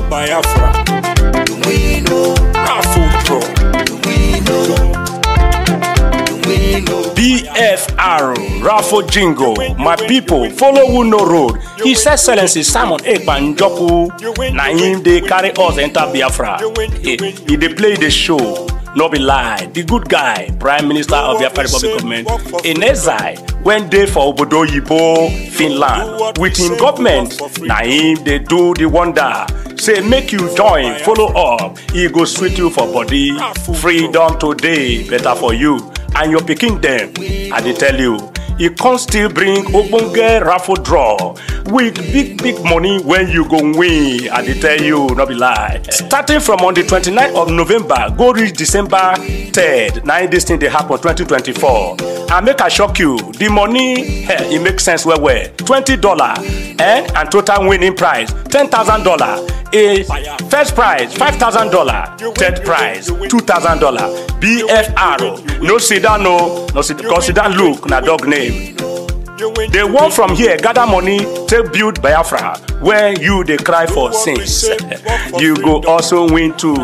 Biafra, BFR, Raffle Jingo, my people, follow who no road. His Excellency Simon Ekpanjoku, na him they carry us enter Biafra. He they play the show, no be lie. The good guy, Prime Minister of Biafra Republic Government, in exile, went there for Obodo Yibo, Finland. With him government, na him they do the wonder. Say make you join, follow up, he go sweet you for body. Freedom today, better for you and your pikin them. I dey tell you, he can still bring ogbonge raffle draw with big money when you go win. I dey tell you, no be lie. Starting from on the 29th of November, go reach December 3rd. Now this thing they happen 2024. And make I shock you, the money, it makes sense well. $20 and total winning prize $10,000. A first prize $5,000, third prize $2,000. BFR, no sit down, no sit down look na dog name. They want from here gather money to build Biafra where you they cry for sins. You go also win too.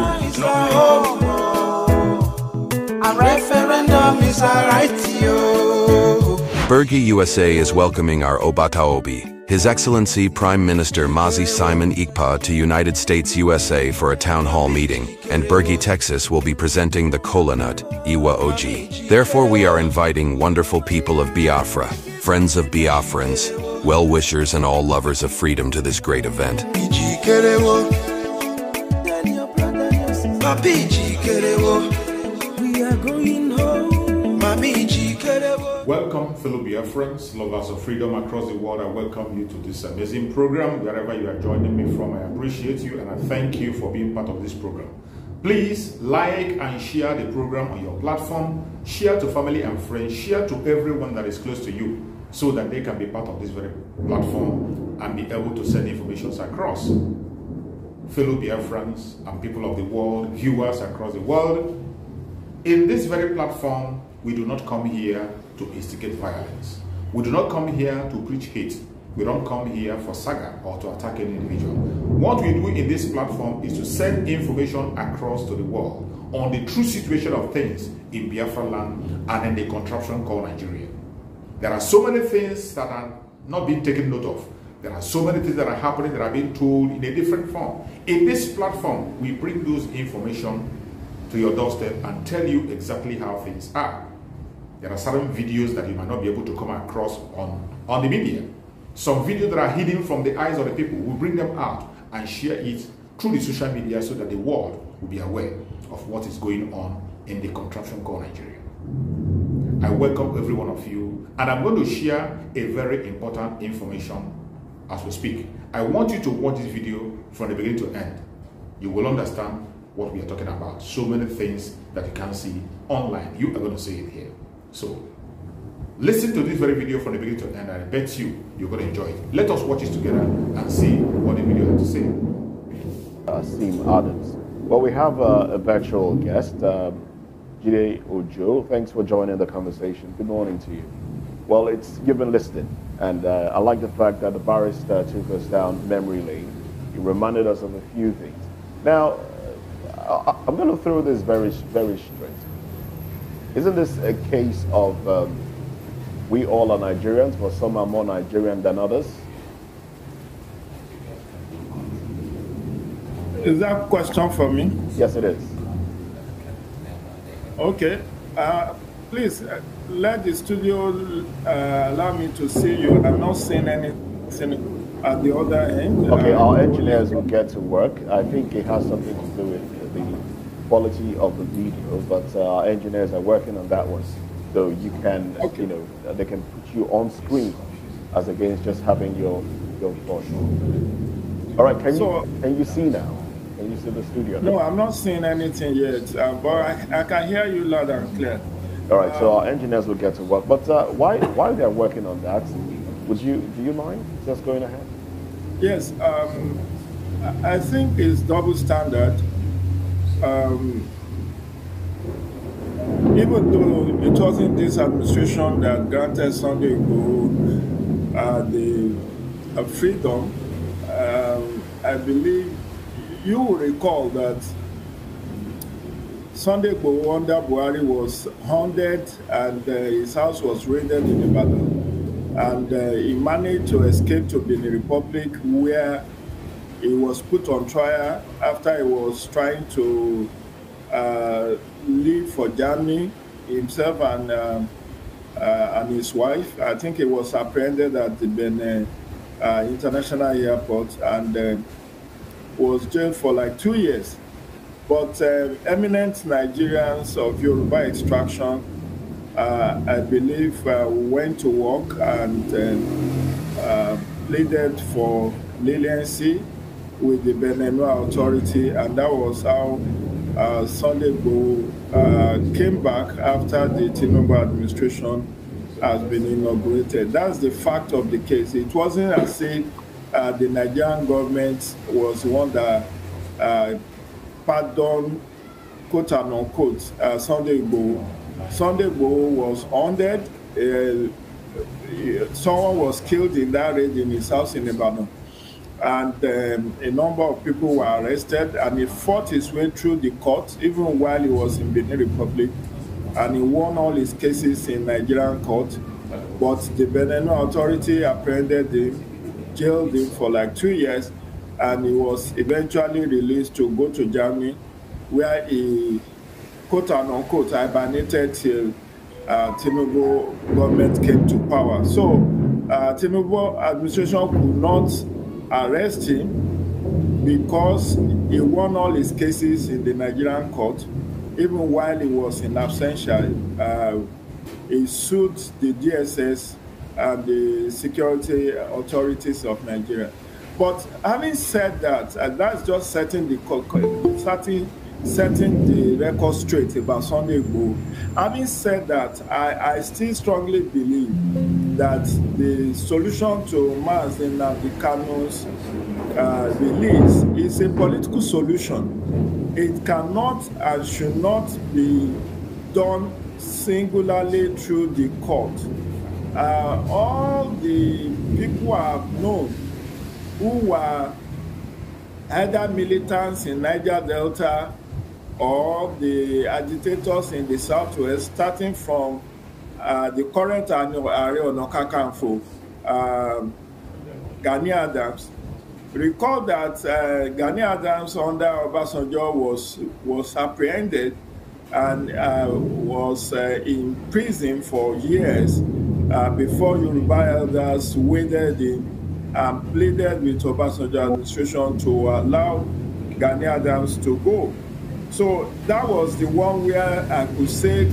A referendum is a right to Bergie USA is welcoming our Obataobi, His Excellency Prime Minister Mazi Nnamdi Kanu to United States USA for a town hall meeting, and Bergie, Texas will be presenting the Kola Nut, Iwa Oji. Therefore we are inviting wonderful people of Biafra, friends of Biafrans, well-wishers and all lovers of freedom to this great event. We are going home. Welcome, fellow Biafrans, lovers of freedom across the world. I welcome you to this amazing program. Wherever you are joining me from, I appreciate you and I thank you for being part of this program. Please like and share the program on your platform. Share to family and friends. Share to everyone that is close to you so that they can be part of this very platform and be able to send information across. Fellow Biafrans and people of the world, viewers across the world, in this very platform, we do not come here to instigate violence. We do not come here to preach hate. We don't come here for saga or to attack any individual. What we do in this platform is to send information across to the world on the true situation of things in Biafra land and in the contraption called Nigeria. There are so many things that are not being taken note of. There are so many things that are happening that are being told in a different form. In this platform, we bring those information to your doorstep and tell you exactly how things are. There are certain videos that you might not be able to come across on the media. Some videos that are hidden from the eyes of the people, we bring them out and share it through the social media so that the world will be aware of what is going on in the contraption called Nigeria. I welcome every one of you, and I'm going to share a very important information as we speak. I want you to watch this video from the beginning to end. You will understand what we are talking about. So many things that you can't see online. You are going to see it here. So, listen to this very video from the beginning to end, and I bet you're going to enjoy it. Let us watch it together and see what the video has to say. Esteemed audience. Well, we have a virtual guest, Jide Ojo. Thanks for joining the conversation. Good morning to you. Well, you've been listening, and I like the fact that the barrister took us down memory lane. He reminded us of a few things. Now, I'm going to throw this very straight. Isn't this a case of we all are Nigerians, but some are more Nigerian than others? Is that a question for me? Yes, it is. Okay. Please let the studio allow me to see you. I'm not seeing anything at the other end. Okay, our engineers will get to work. I think it has something to do with the quality of the video, but our engineers are working on that one. So you can, okay, they can put you on screen as against just having your voice. All right, can you see now? Can you see the studio now? No, I'm not seeing anything yet, but I can hear you loud and clear. All right, so our engineers will get to work. But while they're working on that, do you mind just going ahead? Yes. I think it's double standard. Even though it wasn't this administration that granted Sunday Igboho the freedom, I believe you will recall that Sunday Igboho under Buhari was hounded and his house was raided in Ibadan. And he managed to escape to Benin Republic, where he was put on trial after he was trying to leave for Germany, himself and his wife. I think he was apprehended at the Benin International Airport and was jailed for like 2 years. But eminent Nigerians of Yoruba extraction, I believe, went to work and pleaded for leniency with the Benin authority, and that was how Sunday Igboho came back after the Tinubu administration has been inaugurated. That's the fact of the case. It wasn't as if the Nigerian government was the one that pardoned, quote and unquote, Sunday Igboho. Sunday Igboho was hounded. Someone was killed in that raid in his house in Ibadan. And a number of people were arrested, and he fought his way through the court even while he was in Benin Republic, and he won all his cases in Nigerian court. But the Benin authority apprehended him, jailed him for like 2 years, and he was eventually released to go to Germany, where he, quote and unquote, hibernated till Tinubu government came to power. So Tinubu administration could not arrest him because he won all his cases in the Nigerian court. Even while he was in absentia, he sued the DSS and the security authorities of Nigeria. But having said that, and that's just setting the record straight about Sunday Igboho. Having said that, I still strongly believe that the solution to Mazi Nnamdi Kanu's release is a political solution. It cannot and should not be done singularly through the court. All the people I've known who were either militants in Niger Delta or the agitators in the Southwest, starting from the current Ààrẹ Ọ̀nà Kakanfò, Gani Adams. Recall that Gani Adams under Obasanjo was apprehended and was in prison for years before Yoruba elders waded in and pleaded with Obasanjo administration to allow Gani Adams to go. So that was the one where I could say,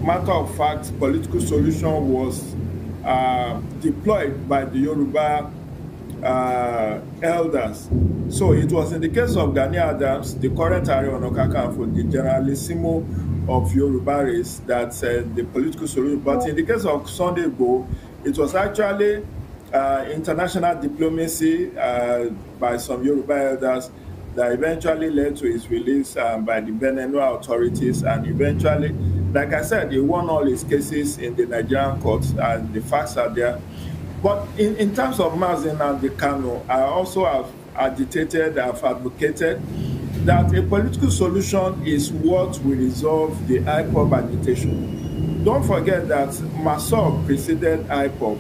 matter of fact, political solution was deployed by the Yoruba elders. So it was in the case of Gani Adams, the current Ààrẹ Ọ̀nà Kakanfò, the generalissimo of Yoruba race, that the political solution. But in the case of Sunday Igboho, it was actually international diplomacy by some Yoruba elders that eventually led to his release by the Benin authorities, and eventually, like I said, he won all his cases in the Nigerian courts, and the facts are there. But in terms of Mazi Nnamdi Kanu, I also have agitated, I've advocated that a political solution is what will resolve the IPOB agitation. Don't forget that MASOB preceded IPOB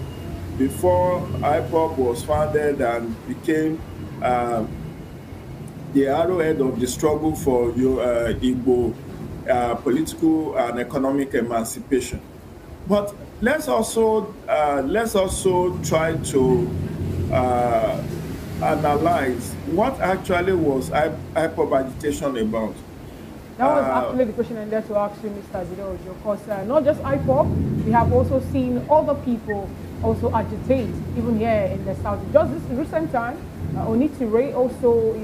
before IPOB was founded and became the arrowhead of the struggle for Igbo political and economic emancipation. But let's also try to analyze what actually was IPOB agitation about. That was actually the question I wanted to ask you, Mr. Jide Ojo, because not just IPOB, we have also seen other people also agitate, even here in the South. Just this recent time, Onitiri also,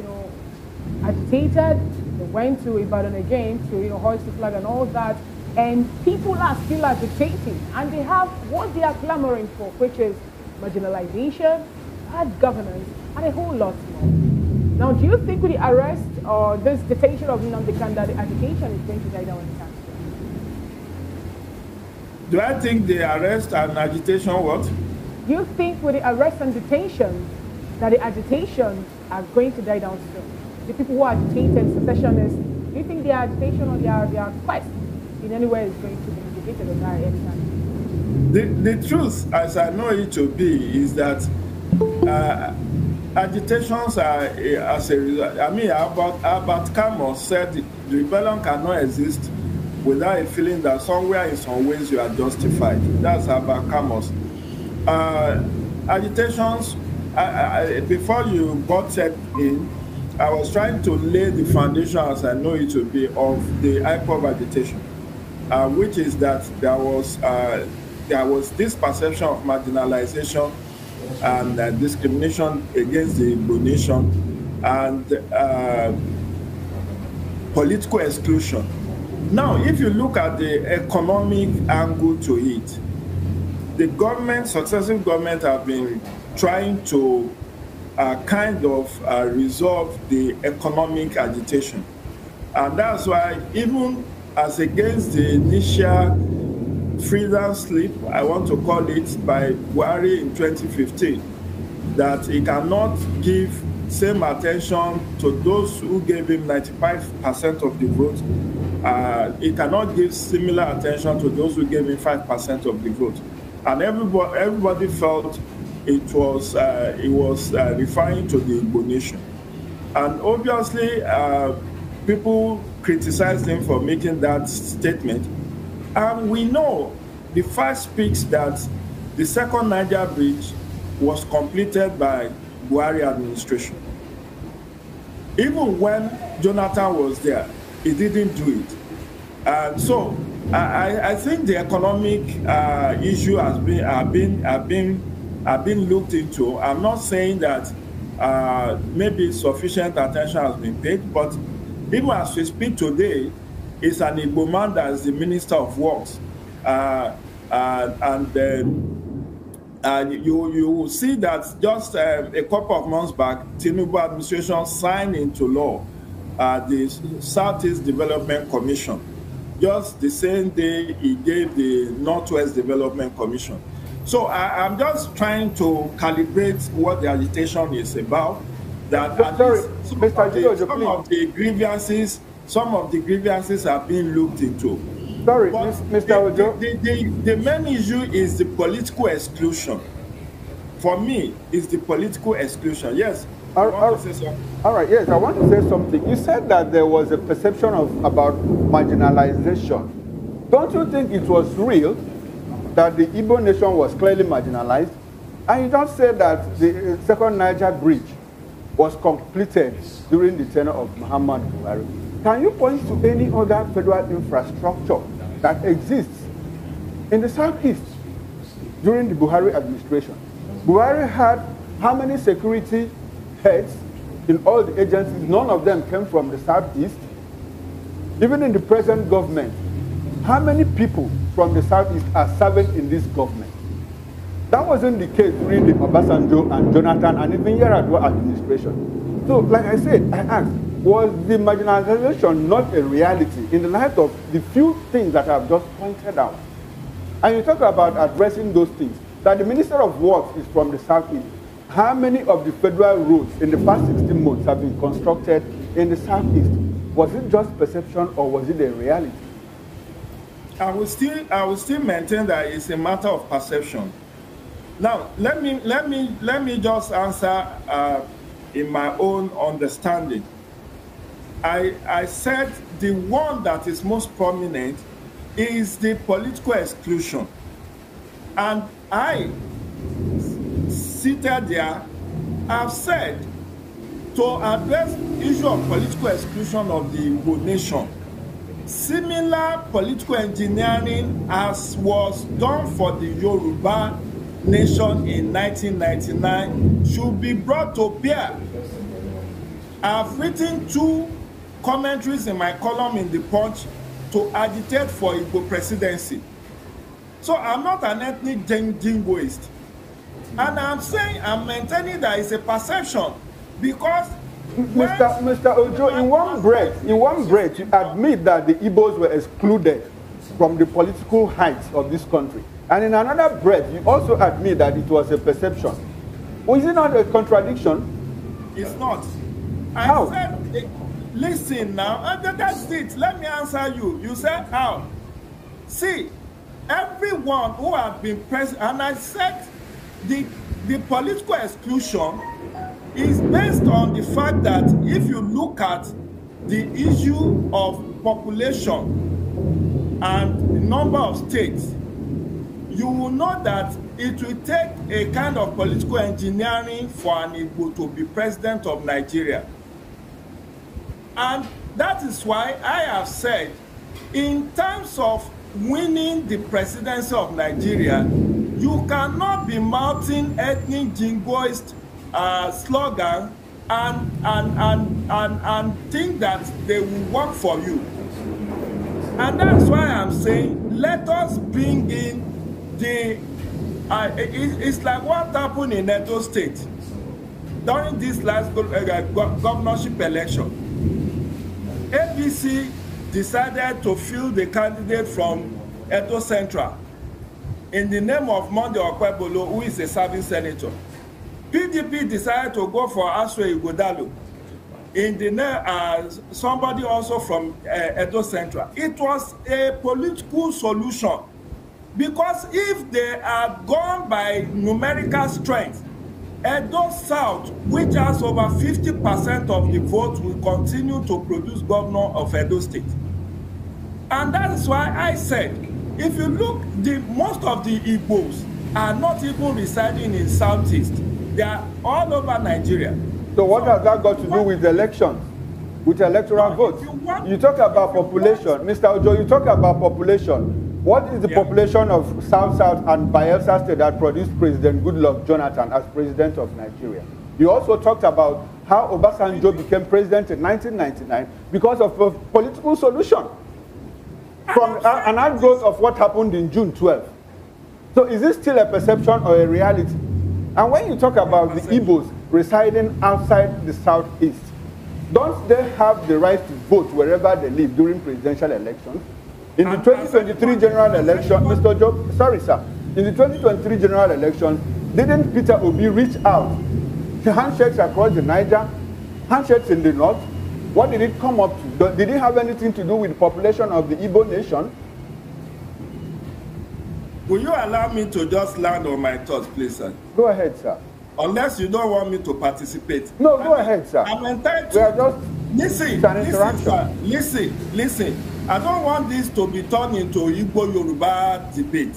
agitated. They went to Ibadan again to, hoist the flag and all that. And people are still agitating, and they have what they are clamoring for, which is marginalization, bad governance, and a whole lot more. Now, do you think with the arrest or this detention of Nnamdi Kanu that the agitation is going to die down anytime soon? Do I think the arrest and agitation what? Do you think with the arrest and detention that the agitation are going to die down soon? The people who are agitated, secessionists, do you think their agitation or their quest in any way is going to be mitigated or die anytime? The truth, as I know it to be, is that agitations are as a result. I mean, Albert Camus said the rebellion cannot exist without a feeling that somewhere in some ways you are justified. That's Albert Camus. Agitations, before you got set in, I was trying to lay the foundation, as I know it to be, of the IPOB agitation, which is that there was this perception of marginalization and discrimination against the Igbo nation and political exclusion. Now, if you look at the economic angle to it, the government, successive government, have been trying to resolve the economic agitation. And that's why, even as against the initial freedom slip, I want to call it, by Buhari in 2015, that he cannot give same attention to those who gave him 95% of the vote. He cannot give similar attention to those who gave him 5% of the vote. And everybody felt it was referring to the Igbo nation. And obviously, people criticized him for making that statement. And we know the fact speaks that the second Niger bridge was completed by Buhari administration. Even when Jonathan was there, he didn't do it. And so I think the economic issue has been looked into. I'm not saying that maybe sufficient attention has been paid, but even as we speak today, it's an Igbo man that is the Minister of Works. You will see that just a couple of months back, Tinubu administration signed into law the Southeast Development Commission. Just the same day he gave the Northwest Development Commission. So I'm just trying to calibrate what the agitation is about. That some of the grievances have been looked into. Sorry, but Mr. Ojo. The main issue is the political exclusion. For me, is the political exclusion. Yes. All right, yes, I want to say something. You said that there was a perception about marginalization. Don't you think it was real that the Igbo nation was clearly marginalized? And you don't say that the second Niger bridge was completed during the tenure of Muhammad Buhari. Can you point to any other federal infrastructure that exists in the Southeast during the Buhari administration? Buhari had how many security heads in all the agencies? None of them came from the Southeast. Even in the present government, how many people from the Southeast are serving in this government? That wasn't the case during the Obasanjo and Jonathan and even Yar'Adua administration. So, like I said, I asked, was the marginalization not a reality in the light of the few things that I've just pointed out? And you talk about addressing those things, that the Minister of Works is from the Southeast. How many of the federal roads in the past 16 months have been constructed in the Southeast? Was it just perception or was it a reality? I will still maintain that it's a matter of perception. Now, let me just answer in my own understanding. I said the one that is most prominent is the political exclusion. And I, seated there, have said to address the issue of political exclusion of the Igbo nation, similar political engineering as was done for the Yoruba nation in 1999 should be brought to bear. I've written 2 commentaries in my column in The Punch to agitate for Igbo presidency. So I'm not an ethnic jingoist. And I'm saying, I'm maintaining that it's a perception because Mr. Ojo, in one breath, you admit that the Igbos were excluded from the political heights of this country. And in another breath, you also admit that it was a perception. Well, is it not a contradiction? It's not. How? I said, listen now, that's it. Let me answer you. You said how? See, everyone who has been present, and I said the political exclusion is based on the fact that if you look at the issue of population and the number of states, you will know that it will take a kind of political engineering for an Igbo to be president of Nigeria. And that is why I have said, in terms of winning the presidency of Nigeria, you cannot be mounting ethnic jingoist slogan and think that they will work for you. And that's why I'm saying, let us bring in the it's like what happened in Edo State during this last governorship election. APC decided to field the candidate from Edo Central in the name of Monday Okwebolo, who is a serving senator. PDP decided to go for Aswe Ighodalo in the name somebody also from Edo Central. It was a political solution, because if they had gone by numerical strength, Edo South, which has over 50% of the votes, will continue to produce governor of Edo State. And that is why I said, if you look, most of the Igbos are not even residing in Southeast. They are all over Nigeria. So what has that got to do with elections, with electoral votes? You talk about population. Mr. Ojo, you talk about population. What is the population of South and Bayelsa State that produced President Goodluck Jonathan as president of Nigeria? You also talked about how Obasanjo became president in 1999 because of a political solution from an outgrowth of what happened in June 12. So is this still a perception or a reality? And when you talk about the Igbos residing outside the Southeast, don't they have the right to vote wherever they live during presidential elections? In the 2023 general election, Mr. Ojo, sorry sir, in the 2023 general election, didn't Peter Obi reach out to handshakes across the Niger, handshakes in the north? What did it come up to? Did it have anything to do with the population of the Igbo nation? Will you allow me to just land on my thoughts, please, sir? Go ahead, sir. Unless you don't want me to participate. No, go ahead, sir. I'm entitled to... We are just... Listen, listen. I don't want this to be turned into Igbo-Yoruba debate.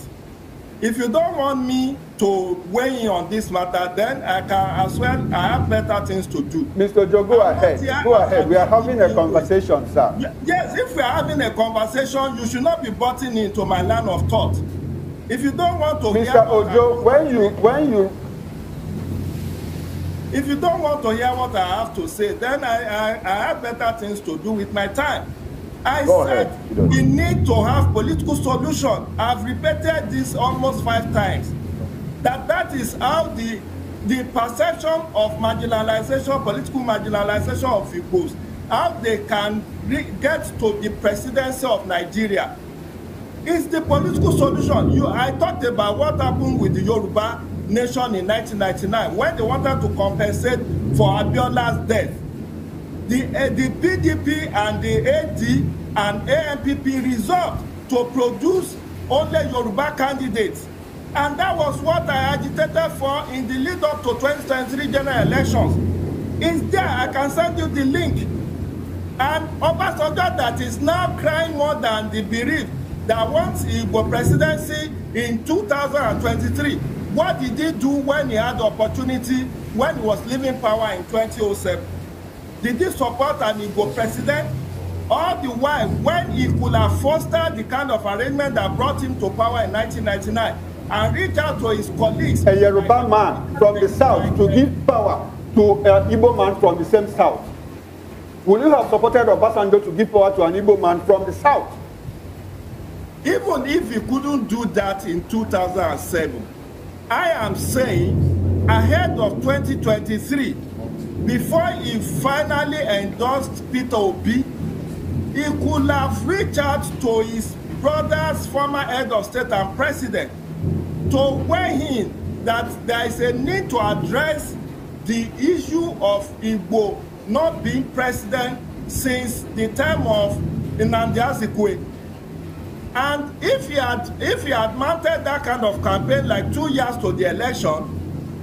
If you don't want me to weigh in on this matter, then I can as well, I have better things to do. Mr. Joe, go ahead. Go ahead. We are having a conversation, sir. Yes, if we are having a conversation, you should not be butting into my line of thought. If you don't want to Mr. Ojo, if you don't want to hear what I have to say, then I have better things to do with my time. I said we need to have political solution. I've repeated this almost 5 times. That is how the perception of marginalization, political marginalization of Igbos, how they can get to the presidency of Nigeria. It's the political solution. I talked about what happened with the Yoruba nation in 1999 when they wanted to compensate for Abiola's death. The PDP and the AD and ANPP resolved to produce only Yoruba candidates. And that was what I agitated for in the lead up to 2023 general elections. It's there, I can send you the link. And Obasanjo that is now crying more than the bereaved that wants Igbo presidency in 2023. What did he do when he had the opportunity, when he was leaving power in 2007? Did he support an Igbo president? All the while, when he could have fostered the kind of arrangement that brought him to power in 1999 and reach out to his colleagues. A Yoruba man from the south to give power to an Igbo man from the same south. Will you have supported Obasanjo to give power to an Igbo man from the south? Even if he couldn't do that in 2007, I am saying ahead of 2023, before he finally endorsed Peter Obi, he could have reached out to his brother's former head of state and president to weigh in that there is a need to address the issue of Igbo not being president since the time of Nnamdi Kanu. And if he had mounted that kind of campaign like 2 years to the election,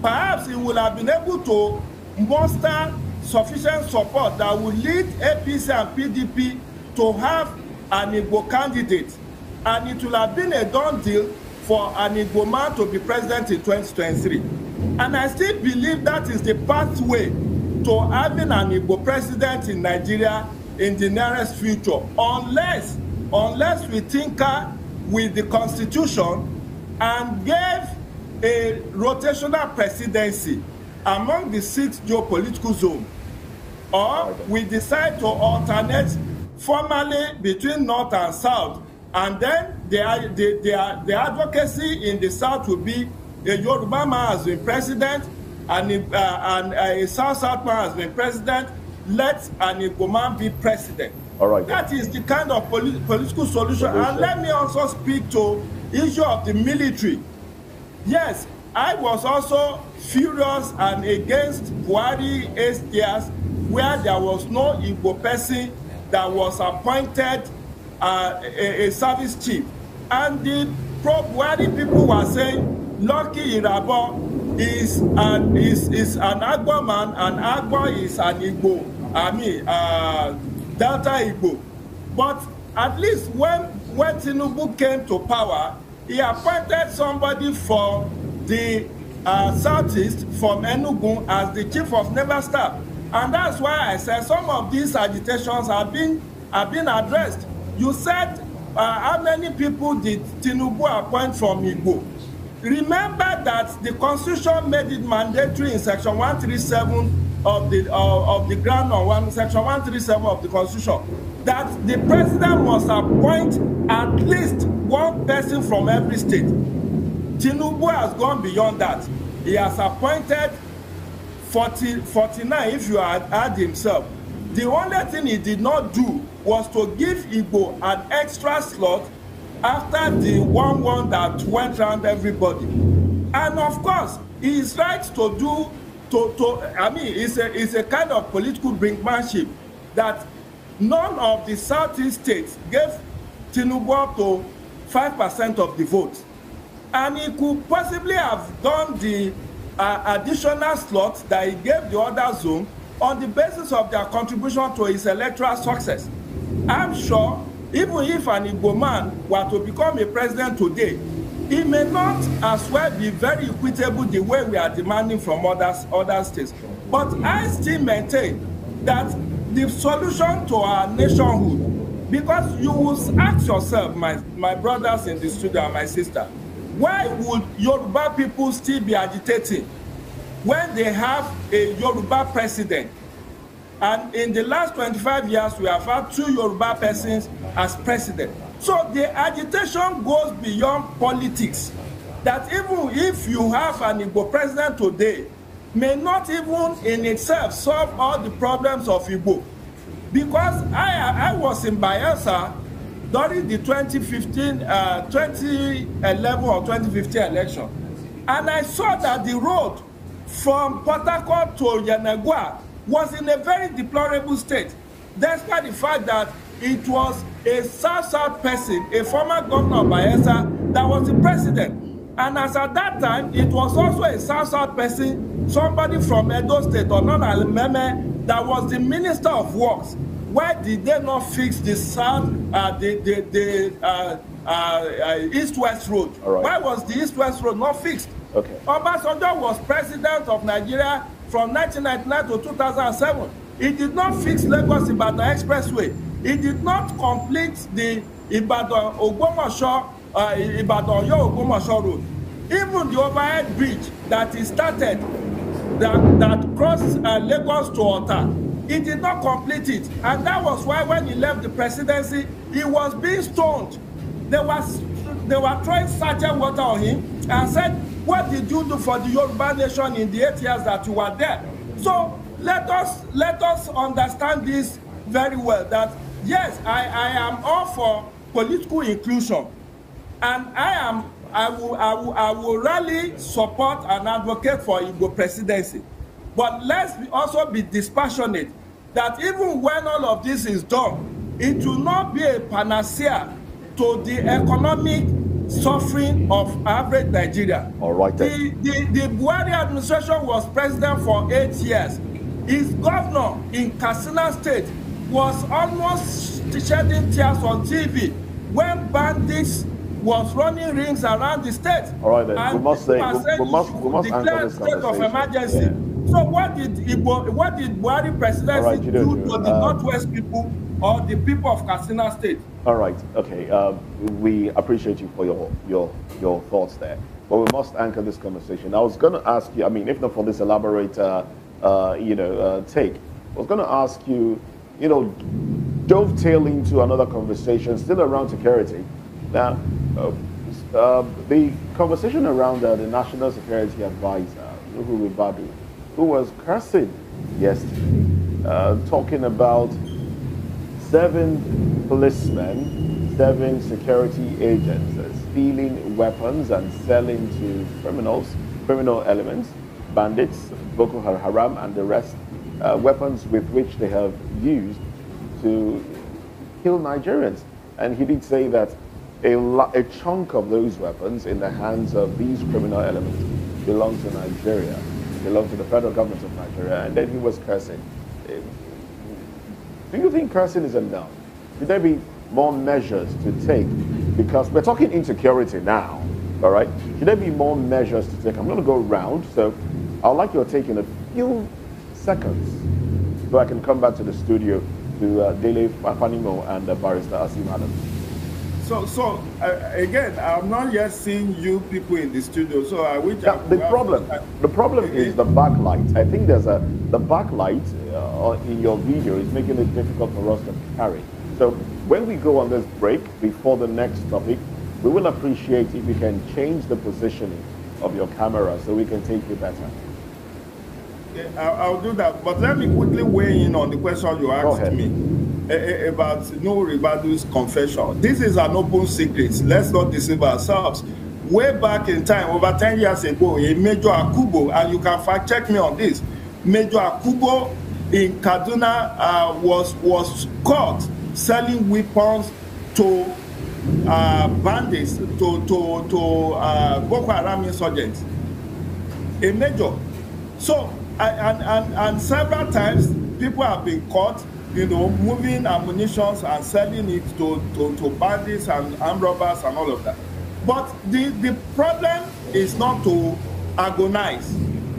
perhaps he would have been able to muster sufficient support that would lead APC and PDP to have an Igbo candidate. And it will have been a done deal for an Igbo man to be president in 2023. And I still believe that is the pathway to having an Igbo president in Nigeria in the nearest future, unless we tinker with the constitution and gave a rotational presidency among the 6 geopolitical zones, or we decide to alternate formally between North and South, and then the advocacy in the South will be a Yoruba man has been president and a South man has been president. Let an Igbo man be president. All right. That is the kind of political solution. And let me also speak to issue of the military. Yes, I was also furious and against Buhari 8 years where there was no Igbo person that was appointed a service chief. And the pro-Buhari people were saying, Lucky Irabo is an Agbo man, and Agbo is an Igbo, Delta Igbo. But at least when Tinubu came to power, he appointed somebody from the southeast, from Enugu, as the chief of naval staff. And that's why I said some of these agitations have been addressed. You said how many people did Tinubu appoint from Igbo? Remember that the Constitution made it mandatory in Section 137 of the ground on one, Section 137 of the Constitution, that the president must appoint at least one person from every state. Tinubu has gone beyond that. He has appointed 49 if you add himself. The only thing he did not do was to give Igbo an extra slot after the one that went around everybody. And of course, he is right to do, it's a kind of political brinkmanship that none of the Southeast states gave Tinubu up to 5% of the vote. And he could possibly have done the additional slots that he gave the other zone on the basis of their contribution to his electoral success. I'm sure even if an Igbo man were to become a president today, he may not as well be very equitable the way we are demanding from other states. But I still maintain that the solution to our nationhood, because you will ask yourself, my brothers in the studio and my sister, why would Yoruba people still be agitating when they have a Yoruba president? And in the last 25 years, we have had 2 Yoruba persons as president. So the agitation goes beyond politics. That even if you have an Igbo president today, may not even in itself solve all the problems of Igbo. Because I was in Biafra during the 2011 or 2015 election. And I saw that the road from Port Harcourt to Yanagua was in a very deplorable state, despite the fact that it was a South person, a former governor of Bayelsa, that was the president. And as at that time, it was also a South person, somebody from Edo State, or non-Alimeme, that was the Minister of Works. Why did they not fix the East-West Road? Right. Why was the East-West Road not fixed? Okay. Obasanjo was president of Nigeria from 1999 to 2007. He did not fix Lagos-Ibadan Expressway. He did not complete the Ibadan-Ogbomoso, Ibadan-Oyo-Ogbomoso Road. Even the overhead bridge that he started, that crossed Lagos to Ota, he did not complete it. And that was why when he left the presidency, he was being stoned. They were throwing sachet water on him and said, what did you do for the Yoruba nation in the 8 years that you were there? So let us understand this very well, that yes, I am all for political inclusion, and I will really support and advocate for Igbo presidency. But let's also be dispassionate that even when all of this is done, it will not be a panacea to the economic suffering of average Nigeria. All right. The Buhari administration was president for 8 years. His governor in Katsina State was almost shedding tears on TV when bandits was running rings around the state. All right, then. And we must declare state of emergency. Yeah. So what did Buhari presidency do to the Northwest people or the people of Katsina State? All right, okay. We appreciate you for your thoughts there, but we must anchor this conversation. I was going to ask you, I mean, if not for this elaborate, take, I was going to ask you, dovetail into another conversation still around security. Now, the conversation around the National Security Advisor, Nuhu Ribadu, who was cursing yesterday, talking about 7 policemen, 7 security agents stealing weapons and selling to criminal elements, bandits, Boko Haram, and the rest, weapons with which they have used to kill Nigerians. And he did say that a chunk of those weapons in the hands of these criminal elements belong to Nigeria, belong to the federal government of Nigeria, and then he was cursing. Do you think cursing is enough? Should there be more measures to take? Because we're talking insecurity now, all right? Should there be more measures to take? I'm going to go round, so I'd like your take in a few seconds so I can come back to the studio to Dele Fanimo and Barrister Asim Adam. So again, I'm not yet seeing you people in the studio. So I wish. Yeah, the problem is the backlight. I think there's the backlight in your video is making it difficult for us to carry. So when we go on this break before the next topic, we will appreciate if you can change the positioning of your camera so we can take you better. Yeah, I'll do that. But let me quickly weigh in on the question you asked me about Nuhu Ribadu's confession. This is an open secret. Let's not deceive ourselves. Way back in time, over 10 years ago, a Major Akubo, and you can fact check me on this, Major Akubo in Kaduna was caught selling weapons to bandits, to Boko Haram insurgents. A major. So, and several times people have been caught, moving ammunition and selling it to bandits and armed robbers and all of that. But the problem is not to agonize.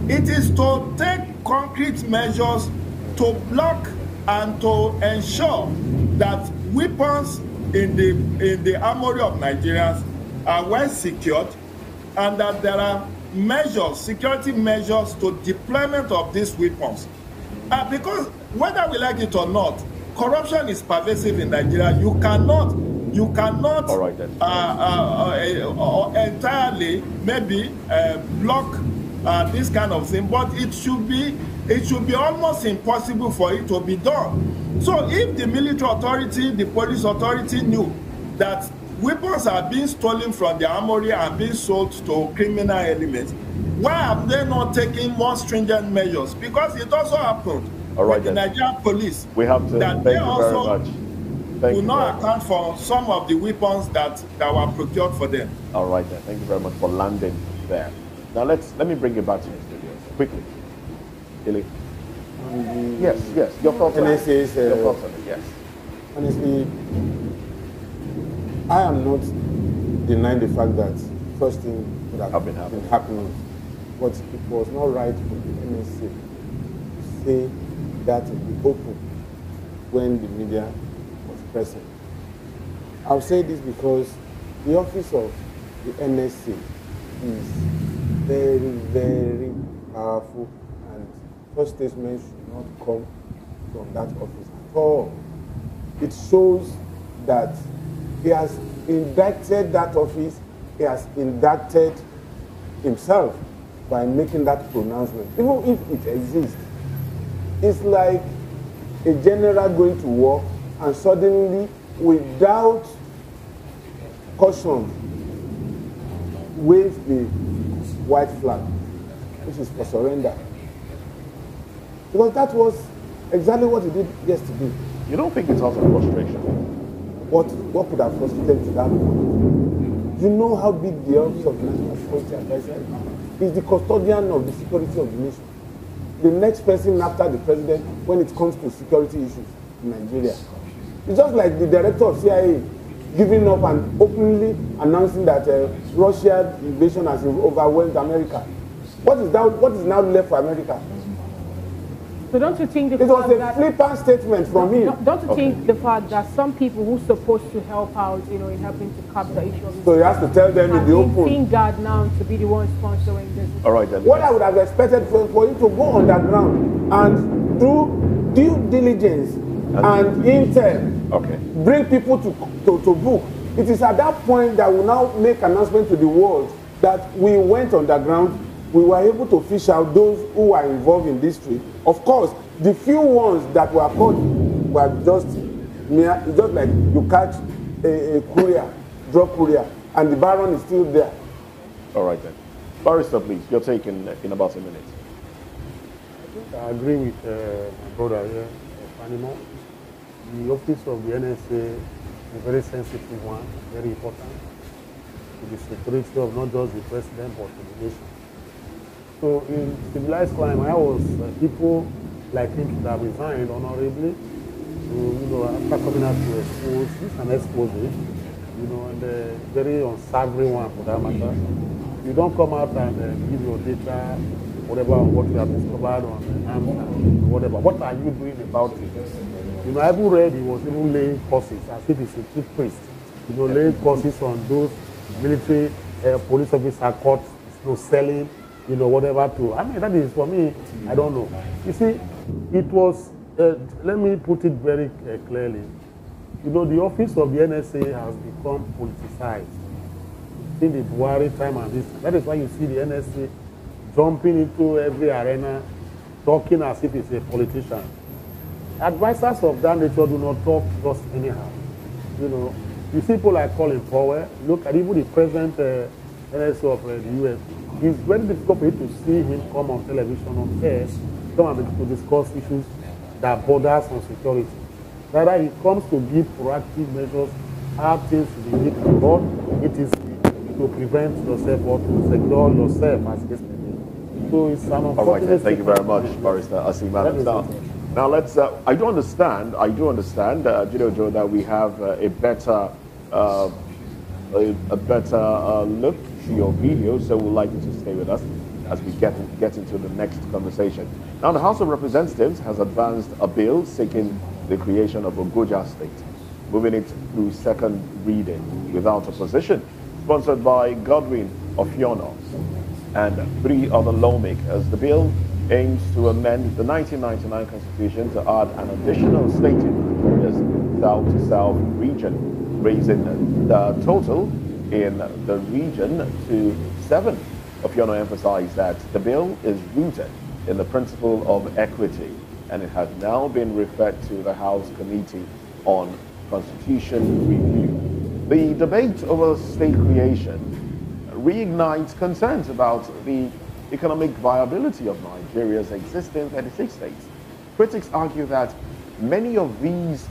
It is to take concrete measures to block and to ensure that weapons in the armory of Nigerians are well secured, and that there are measures, security measures to deployment of these weapons. Because whether we like it or not, corruption is pervasive in Nigeria. You cannot entirely maybe block this kind of thing, but it should be almost impossible for it to be done. So if the military authority, the police authority knew that weapons are being stolen from the armory and being sold to criminal elements, why have they not taken more stringent measures? Because it also happened with the Nigerian police. We have to that thank you very much. Do not account for some of the weapons that were procured for them. All right, then. Thank you very much for landing there. Now let me bring you back to the studio quickly. Ili? Yes. Your thoughts on it. Your thoughts on it. Yes. Honestly, I am not denying the fact that first thing would have been happening, but it was not right for the NSA to say that in the open when the media was present. I'll say this because the office of the NSA is very, very powerful, and such statements should not come from that office at all. It shows that he has indicted that office, he has indicted himself by making that pronouncement. Even if it exists, It's like a general going to war and suddenly, without caution, waves the white flag, which is for surrender. Because that was exactly what he did yesterday. You don't think it's out of frustration? What could have frustrated to that point? You know how big the office of the National Security Advisor is the custodian of the security of the nation. The next person after the president when it comes to security issues in Nigeria. It's just like the director of CIA giving up and openly announcing that Russia's invasion has overwhelmed America. What is now left for America? So don't you think it was a flippant statement from him? Don't you think the fact that some people who are supposed to help out, in helping to cap the issue of so he has to tell them in the open. Think God now to be the one sponsoring this. All right, then. What I would have expected for him to go underground and do due diligence and intel, bring people to book. It is at that point that we now make announcement to the world that we went underground. We were able to fish out those who were involved in this trade. Of course, the few ones that were caught were just like you catch a courier, drug courier, and the baron is still there. All right then. Barrister, please, your take in about a minute. I think I agree with my brother here, Panimo. The office of the NSA is a very sensitive one, very important to the security of not just the president but to the nation. So in civilized climate, people like him should have resigned honorably. So, after coming out to expose, this is an expose, and a very unsavory one for that matter. You don't come out and give your data, whatever, what you have discovered on whatever. What are you doing about it? I even read he was even laying courses, as if he's a chief priest. Laying courses on those military police officer caught, selling, whatever to. I mean, that is, for me, I don't know. You see, it was, let me put it very clearly. The office of the NSA has become politicized. In the Buhari time and this, that is why you see the NSA jumping into every arena, talking as if it's a politician. Advisors of that nature do not talk just anyhow. You see people like Colin Powell, look at even the present NSA of the US. It's very difficult for you to see him come on television on air, to discuss issues that borders on security. Rather, he comes to give proactive measures, how things to be but it is to prevent yourself or to secure yourself as case may be. So it's an unfortunate. All right, thank you very much, Barrister Asim Adams. Now let's. I do understand, Joe, that we have a better look to your video, so we'd like you to stay with us as we get into the next conversation. Now, the House of Representatives has advanced a bill seeking the creation of a Goja state, moving it through second reading without opposition, sponsored by Godwin Ofiono and 3 other lawmakers. The bill aims to amend the 1999 Constitution to add an additional state in Nigeria's south-to-south region, raising the total in the region to 7. Ofiono emphasized that the bill is rooted in the principle of equity, and it has now been referred to the House Committee on Constitution Review. The debate over state creation reignites concerns about the economic viability of Nigeria's existing 36 states. Critics argue that many of these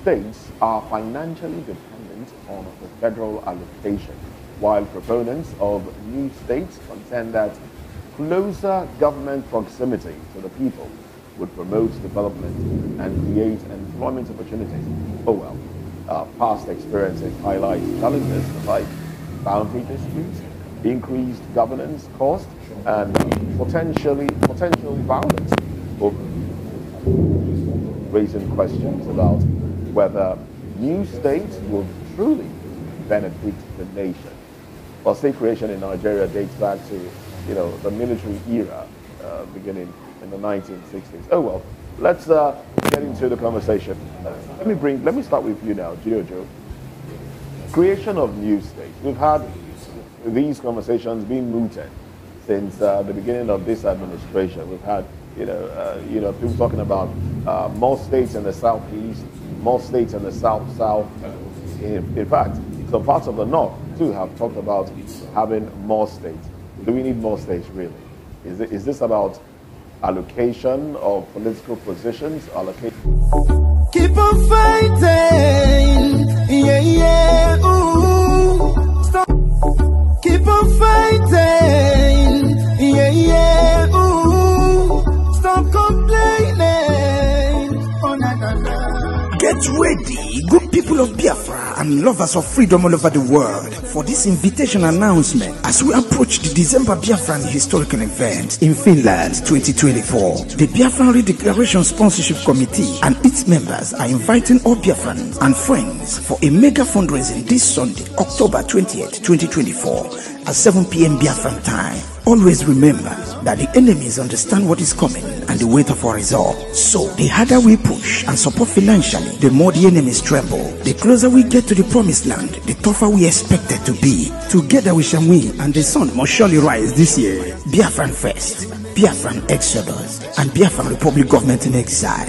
states are financially dependent on the federal allocation, while proponents of new states contend that closer government proximity to the people would promote development and create employment opportunities. Oh well, past experiences highlight challenges like boundary disputes, increased governance costs, and potential violence, raising questions about whether new states will truly benefit the nation. Well, state creation in Nigeria dates back to, the military era, beginning in the 1960s. Oh well, let's get into the conversation. Let me start with you now, Joe. Creation of new states. We've had these conversations being mooted since the beginning of this administration. We've had People talking about more states in the southeast, more states in the south. In fact, some parts of the north too have talked about having more states. Do we need more states really? Is this about allocation of political positions? Keep on fighting, yeah, ooh. Stop. Keep on fighting, yeah, ooh. Stop complaining, oh na na na. Get ready, good people of Biafra and lovers of freedom all over the world, for this invitation announcement as we approach the December Biafran historical event in Finland 2024. The Biafran Redeclaration Sponsorship Committee and its members are inviting all Biafrans and friends for a mega fundraising this Sunday, October 20th, 2024 at 7 p.m. Biafran time. Always remember that the enemies understand what is coming and the wait of our result. So the harder we push and support financially, the more the enemies tremble. The closer we get to the promised land, the tougher we expect it to be. Together we shall win, and the sun must surely rise this year. Biafran First, Biafran Exodus, and Biafran Republic Government in Exile.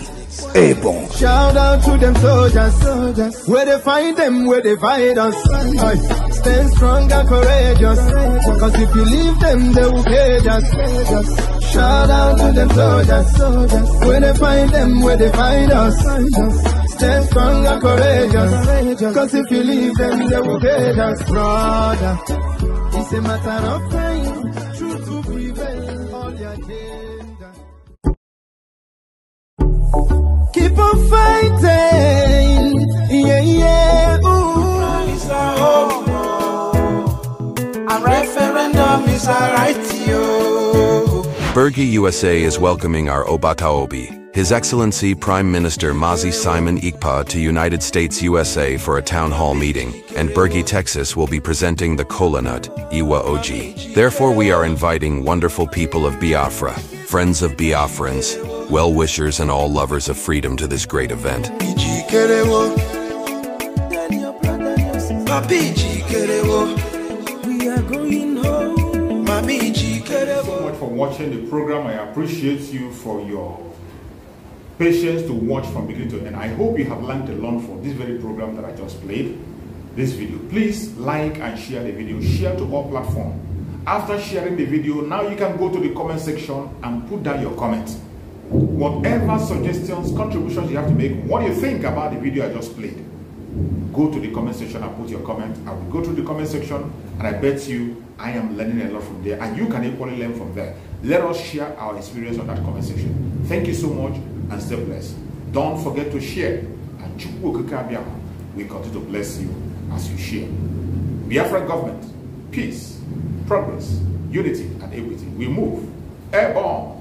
Airborne. Shout out to them soldiers, where they find them, where they find us. Stand strong and courageous, cause if you leave them, they will cage us. Shout out to them soldiers, where they find them, where they find us. Stand strong and courageous, cause if you leave them, they will cage us. Brother, it's a matter of time, truth to prevail on your agenda. Keep on fighting, yeah, ooh. A referendum is a right, yo. Bergi USA is welcoming our Obataobi, His Excellency Prime Minister Mazi Nnamdi Kanu to United States USA for a town hall meeting, and Bergi, Texas will be presenting the Kola Nut, Iwa Oji. Therefore we are inviting wonderful people of Biafra, friends of Biafrans, well-wishers and all lovers of freedom to this great event. We are going home. Thank you so much for watching the program. I appreciate you for your patience to watch from beginning to end. I hope you have learned a lot from this very program that I just played, this video. Please like and share the video. Share to all platforms. After sharing the video, now you can go to the comment section and put down your comments. Whatever suggestions, contributions you have to make, what you think about the video I just played, go to the comment section and put your comment. I will go to the comment section, and I bet you I am learning a lot from there, and you can equally learn from there. Let us share our experience on that comment section. Thank you so much, and stay blessed. Don't forget to share, and we continue to bless you as you share. Biafra government, peace, progress, unity, and equity. We move airborne.